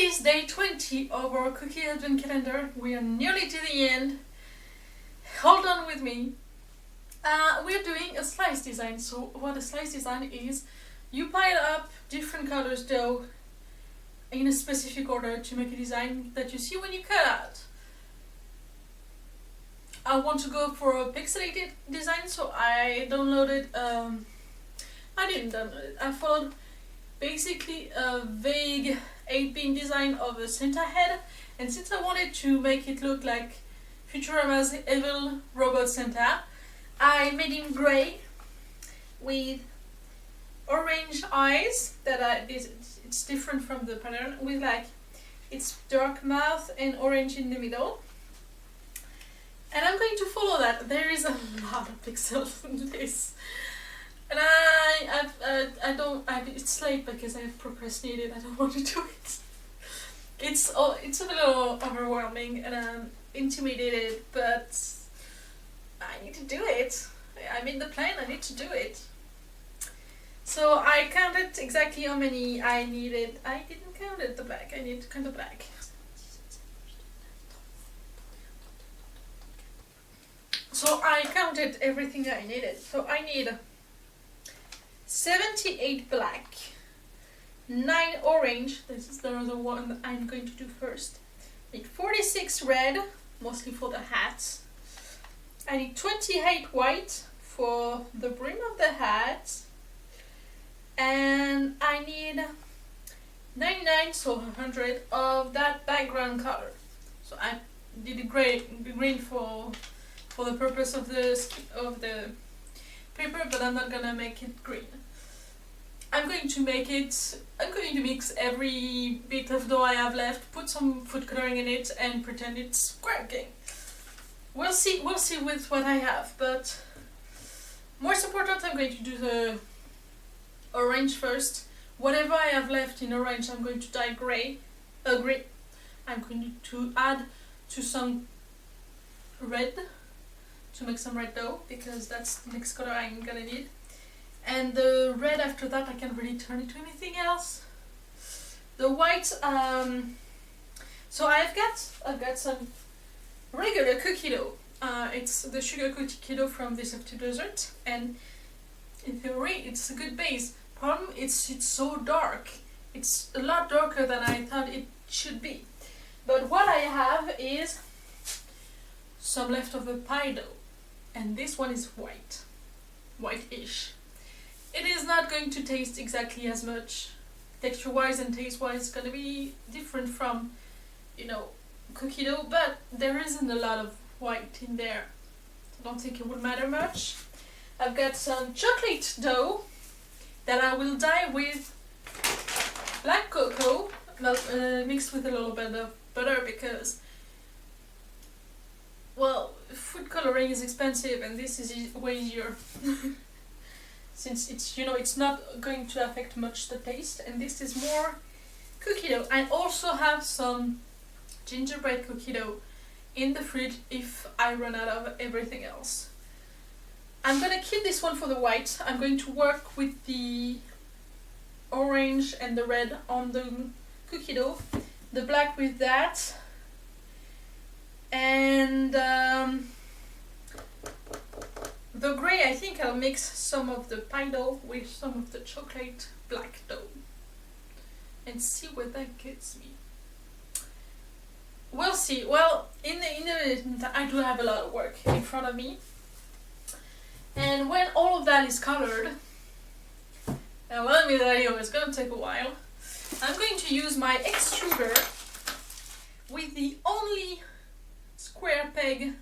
is day 20 of our cookie advent calendar. We are nearly to the end. Hold on with me. We're doing a slice design. So what a slice design is, you pile up different colors dough in a specific order to make a design that you see when you cut out. I want to go for a pixelated design, so I downloaded, I didn't download it, I followed basically a vague 8-pin design of a Santa head, and since I wanted to make it look like Futurama's evil robot Santa, I made him grey with orange eyes it's different from the pattern, with like its dark mouth and orange in the middle. And I'm going to follow that. There is a lot of pixels in this, and it's late because I have procrastinated. I don't want to do it. It's a little overwhelming and I'm intimidated, but I need to do it. I made the plan. I need to do it. So I counted exactly how many I needed. I didn't count it, the black. I need to count the black. So I counted everything I needed. So I need 78 black, 9 orange, this is the other one that I'm going to do first. I need 46 red, mostly for the hat. I need 28 white for the brim of the hat. And I need 99, so 100 of that background color. So I did the green for the purpose of the paper, but I'm not gonna make it green. I'm going to mix every bit of dough I have left, put some food coloring in it, and pretend it's working. We'll see with what I have, but most important, I'm going to do the orange first. Whatever I have left in orange, I'm going to dye grey. I'm going to add to some red, to make some red dough, because that's the next color I'm gonna need. And the red after that I can't really turn into anything else. The white, so I've got some regular cookie dough. It's the sugar cookie dough from This After Dessert, and in theory it's a good base. Problem, it's so dark. It's a lot darker than I thought it should be. But what I have is some leftover pie dough. And this one is white-ish. It is not going to taste exactly as much texture-wise and taste-wise. It's going to be different from, cookie dough, but there isn't a lot of white in there. I don't think it would matter much. I've got some chocolate dough that I will dye with black cocoa, mixed with a little bit of butter, because, well, food coloring is expensive and this is way easier. Since it's not going to affect much the taste, and this is more cookie dough. I also have some gingerbread cookie dough in the fridge if I run out of everything else. I'm gonna keep this one for the white. I'm going to work with the orange and the red on the cookie dough, the black with that, and the grey, I think I'll mix some of the pie dough with some of the chocolate black dough and see where that gets me. We'll see. Well, I do have a lot of work in front of me, and when all of that is colored, and let me tell you, it's gonna take a while, I'm going to use my extruder with the only square peg,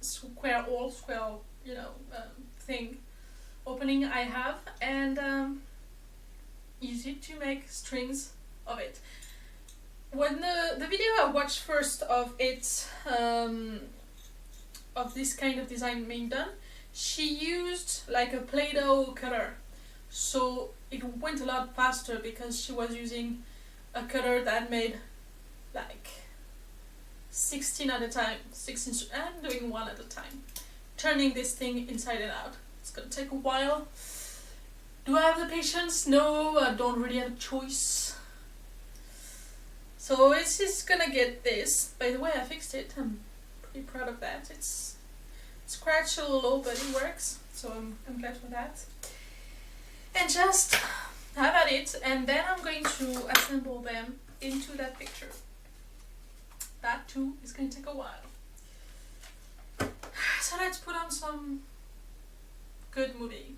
square thing opening I have, and use it to make strings of it. When the video I watched first of it, of this kind of design being done, she used like a Play-Doh cutter, so it went a lot faster because she was using a cutter that made like 16 at a time. I'm doing one at a time, turning this thing inside and out. It's gonna take a while. Do I have the patience? No, I don't really have a choice. So it's just gonna get this. By the way, I fixed it. I'm pretty proud of that. It's scratched a little, but it works. So I'm glad for that. And just have at it, and then I'm going to assemble them into that picture. That too is going to take a while. So let's put on some good movie.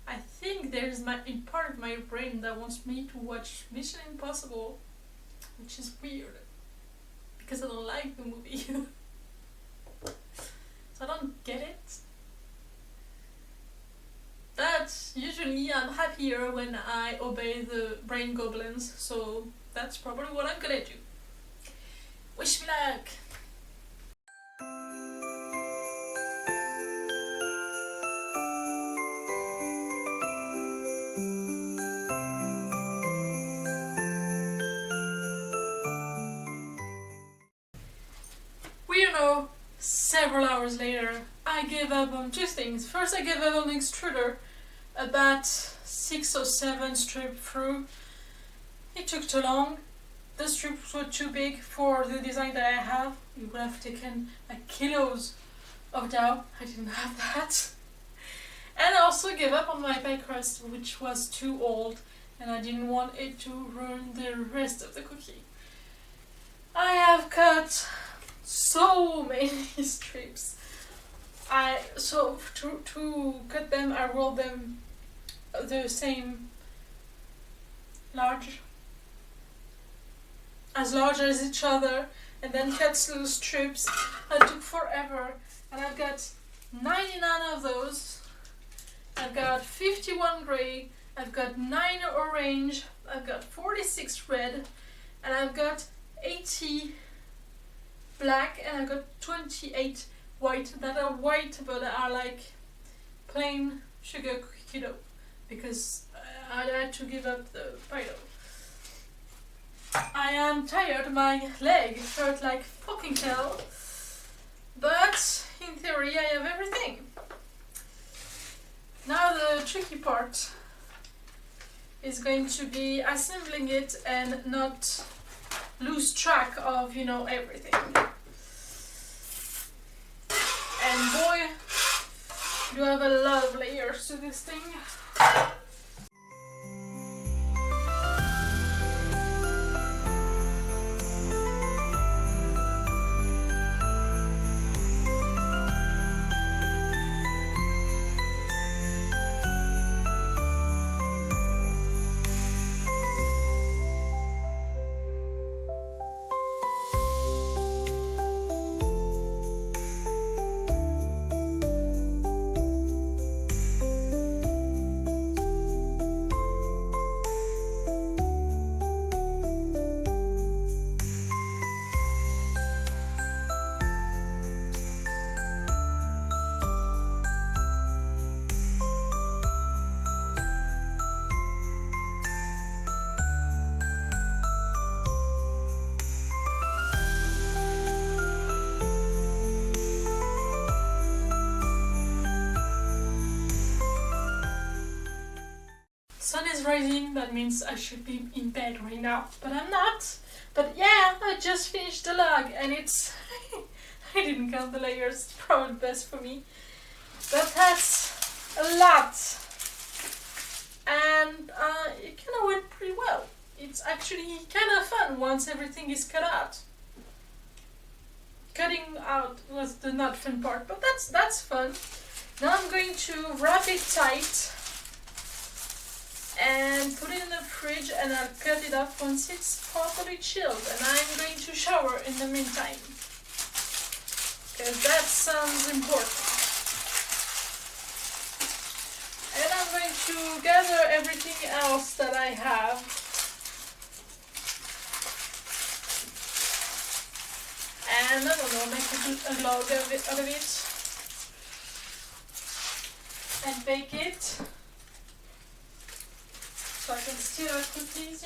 I think there's a part of my brain that wants me to watch Mission Impossible, which is weird because I don't like the movie. So I don't get it. But usually I'm happier when I obey the brain goblins, so that's probably what I'm gonna do. Wish me luck! We know several hours later, I gave up on two things. First, I gave up on the extruder, about 6 or 7 strips through. It took too long. The strips were too big for the design that I have. It would have taken like kilos of dough. I didn't have that. And I also gave up on my pie crust, which was too old, and I didn't want it to ruin the rest of the cookie. I have cut so many strips. So to cut them, I rolled them the same large as each other, and then cut little strips. It took forever, and I've got 99 of those. I've got 51 gray, I've got 9 orange, I've got 46 red, and I've got 80 black, and I've got 28 white that are white but are like plain sugar cookie dough because I had to give up the pie dough. I am tired, my leg hurt like fucking hell, but in theory I have everything. Now the tricky part is going to be assembling it and not lose track of, everything. And boy, do I have a lot of layers to this thing. Sun is rising, that means I should be in bed right now, but I'm not. But yeah, I just finished the log and it's I didn't count the layers, it's probably best for me. But that's a lot. And it kind of went pretty well. It's actually kind of fun once everything is cut out. Cutting out was the not fun part, but that's fun. Now I'm going to wrap it tight and put it in the fridge, and I'll cut it up once it's properly chilled, and I'm going to shower in the meantime because that sounds important. And I'm going to gather everything else that I have. And I don't know, make a log out of it and bake it. So I can steal our cookies,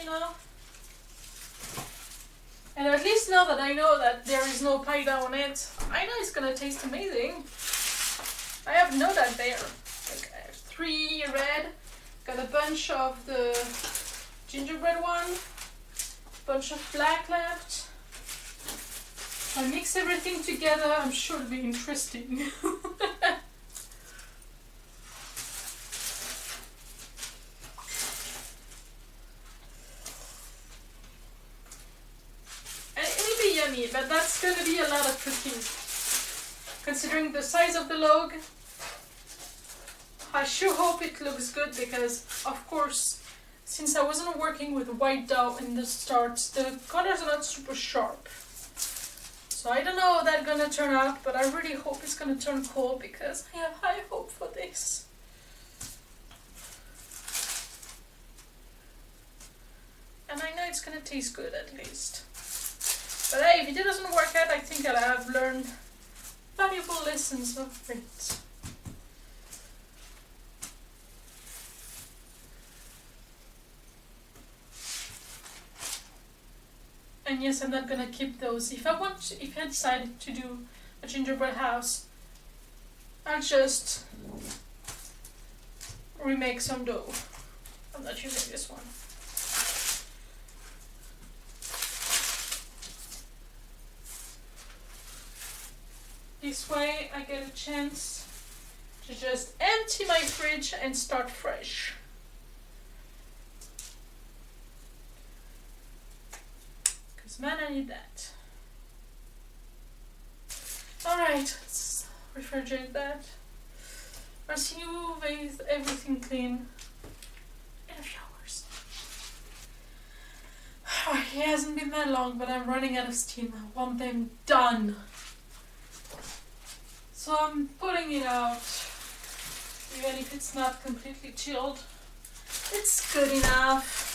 And at least now that I know that there is no pie dough on it, I know it's gonna taste amazing. I have no doubt there. Like I have 3 red, got a bunch of the gingerbread one, bunch of black left. If I mix everything together, I'm sure it'll be interesting. And it'll be yummy, but that's gonna be a lot of cooking. Considering the size of the log, I sure hope it looks good because, of course, since I wasn't working with white dough in the start, the colors are not super sharp. So I don't know how that's gonna turn out, but I really hope it's gonna turn cool because I have high hope for this. And I know it's gonna taste good at least. But hey, if it doesn't work out, I think I'll have learned valuable lessons of it. And yes, I'm not gonna keep those. If I decide to do a gingerbread house, I'll just remake some dough. I'm not using this one. This way I get a chance to just empty my fridge and start fresh. Because man, I need that. Alright, let's refrigerate that. I'll see you with everything clean in a few hours. It hasn't been that long, but I'm running out of steam. I want them done. So I'm putting it out, even if it's not completely chilled. It's good enough.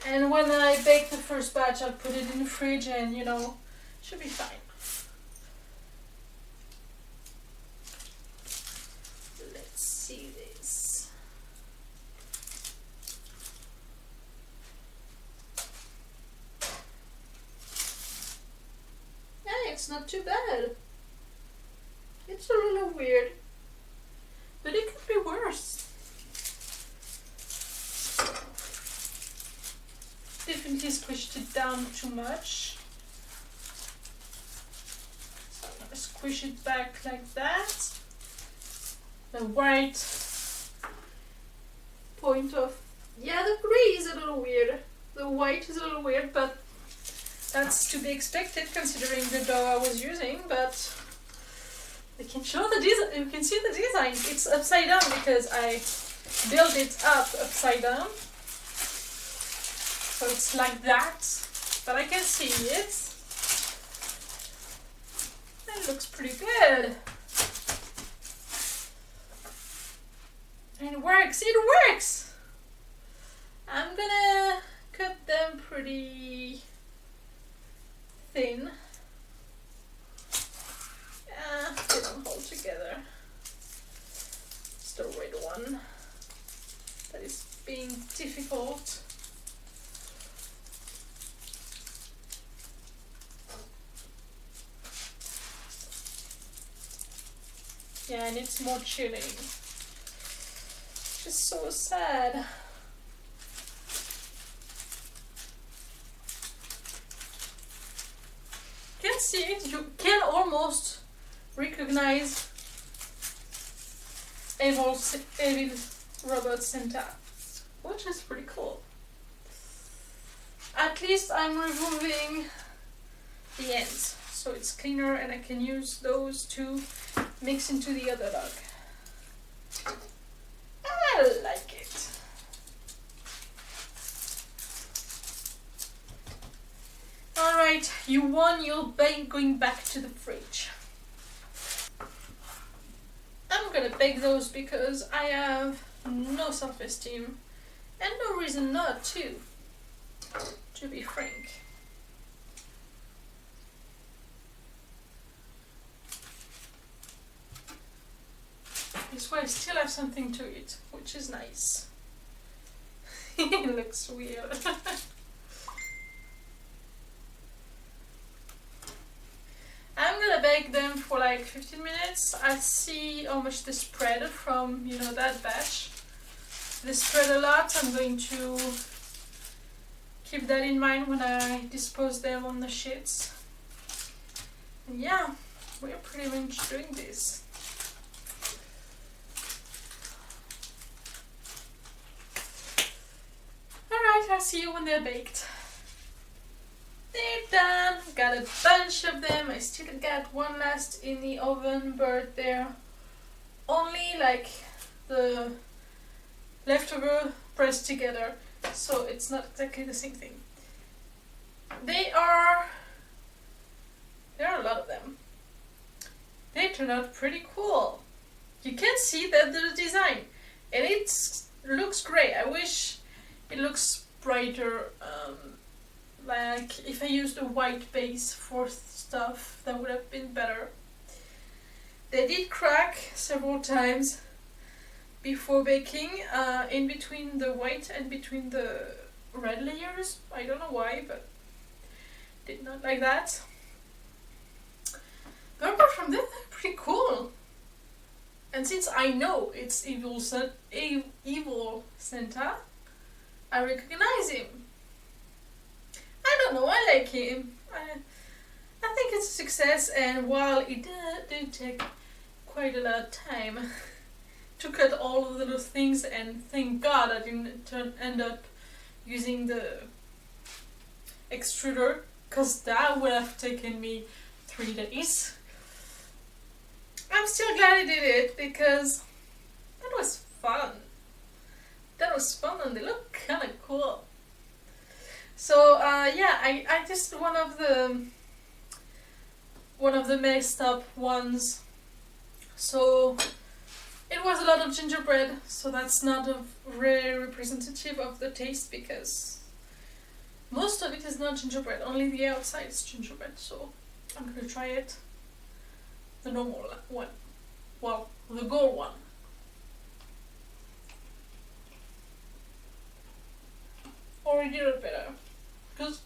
And when I bake the first batch, I'll put it in the fridge and, you know, should be fine. Let's see this. Yeah, it's not too bad. It's a little weird, but it could be worse. Definitely squished it down too much. So I'm gonna squish it back like that. The white point of, yeah, the gray is a little weird. The white is a little weird, but that's to be expected considering the dough I was using, but you can show the design. You can see the design. It's upside down because I built it up upside down. So it's like that, but I can see it. It looks pretty good. And it works. It works. I'm gonna cut them pretty thin. They don't hold together. It's the red one that is being difficult. Yeah, and it's more chilling. Which is so sad. You can see it, you can almost recognize Evil Robot Santa, which is pretty cool. At least I'm removing the ends, so it's cleaner and I can use those to mix into the other log. I like it. Alright, you won, you're going back to the fridge. I'm gonna bake those because I have no self-esteem and no reason not to be frank. This way I still have something to eat, which is nice. It looks weird. I'm gonna bake them for like 15 minutes. I see how much they spread from, you know, that batch. they spread a lot. I'm going to keep that in mind when I dispose them on the sheets. And yeah, we're pretty much doing this. Alright, I'll see you when they're baked. They're done. Got a bunch of them. I still got one last in the oven, but they're only like the leftover pressed together, so it's not exactly the same thing. There are a lot of them. They turn out pretty cool. You can see that the design, and it looks great. I wish it looks brighter. Like if I used a white base for stuff, that would have been better. They did crack several times before baking, in between the white and between the red layers. I don't know why, but did not like that. But apart from that, they're pretty cool. And since I know it's evil Santa, I recognize him. I don't know, I like him. I think it's a success, and while it did take quite a lot of time to cut all of the little things, and thank God I didn't end up using the extruder, because that would have taken me 3 days. I'm still glad I did it, because that was fun. That was fun, and they look kind of cool. So yeah, I just one of the messed up ones. So it was a lot of gingerbread, so that's not a very representative of the taste, because most of it is not gingerbread, only the outside is gingerbread. So I'm gonna try it, the normal one, well, the gold one. Already did it better, because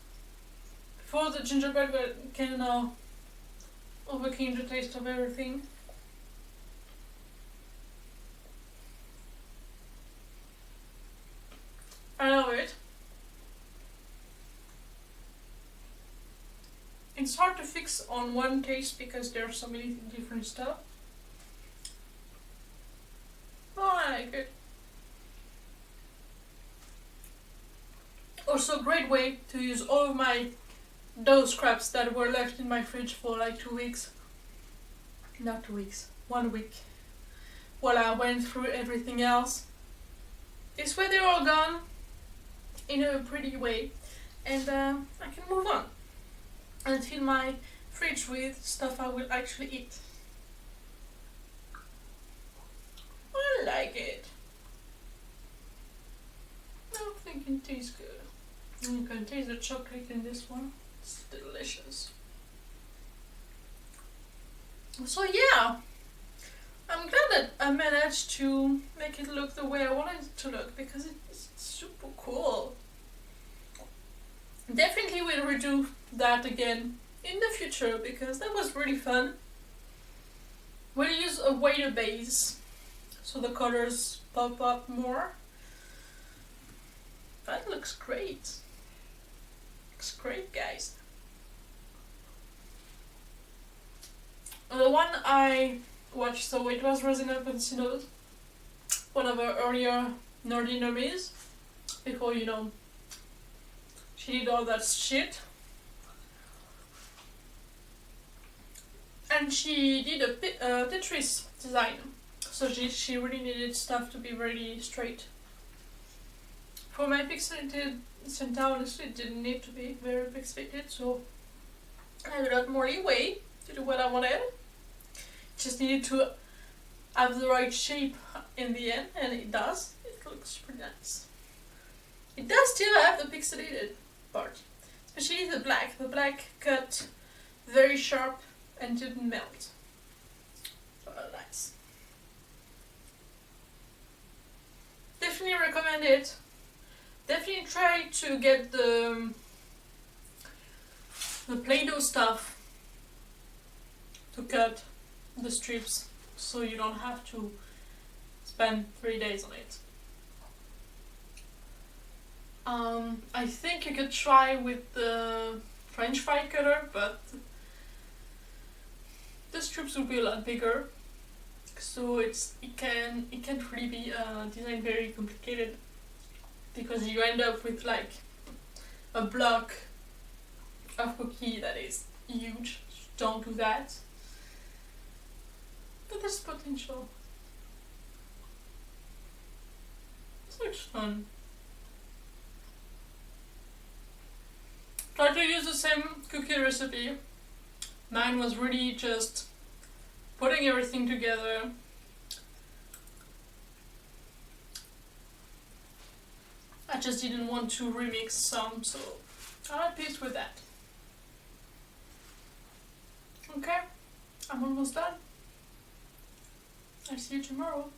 before the gingerbread can now overcame the taste of everything. I love it. It's hard to fix on one taste because there are so many different stuff. Oh, I like it. Also, a great way to use all of my dough scraps that were left in my fridge for like 2 weeks. Not 2 weeks, 1 week. While I went through everything else. This way they're all gone in a pretty way, and I can move on and fill my fridge with stuff I will actually eat. I like it. I think it tastes good. You can taste the chocolate in this one. It's delicious. So yeah, I'm glad that I managed to make it look the way I wanted it to look, because it's super cool. Definitely will redo that again in the future, because that was really fun. We'll use a whiter base so the colors pop up more. That looks great. Looks great, guys. The one I watched, so it was Rosina Pensino's, one of her earlier nerdy nummies, before, you know, she did all that shit. And she did a Tetris design, so she really needed stuff to be really straight. For my pixelated Santa, honestly, it didn't need to be very pixelated, so I had a lot more leeway to do what I wanted. Just needed to have the right shape in the end, and it does. It looks pretty nice. It does still have the pixelated part, especially the black. The black cut very sharp and didn't melt. So nice. Definitely recommend it. Definitely try to get the Play-Doh stuff to cut the strips, so you don't have to spend 3 days on it. I think you could try with the French fry cutter, but the strips will be a lot bigger, so it can't really be designed very complicated, because you end up with like a block of cookie that is huge. Don't do that. But there's potential. This looks fun. Try to use the same cookie recipe. Mine was really just putting everything together. I just didn't want to remix some, so I'm at peace with that. Okay, I'm almost done. I'll see you tomorrow.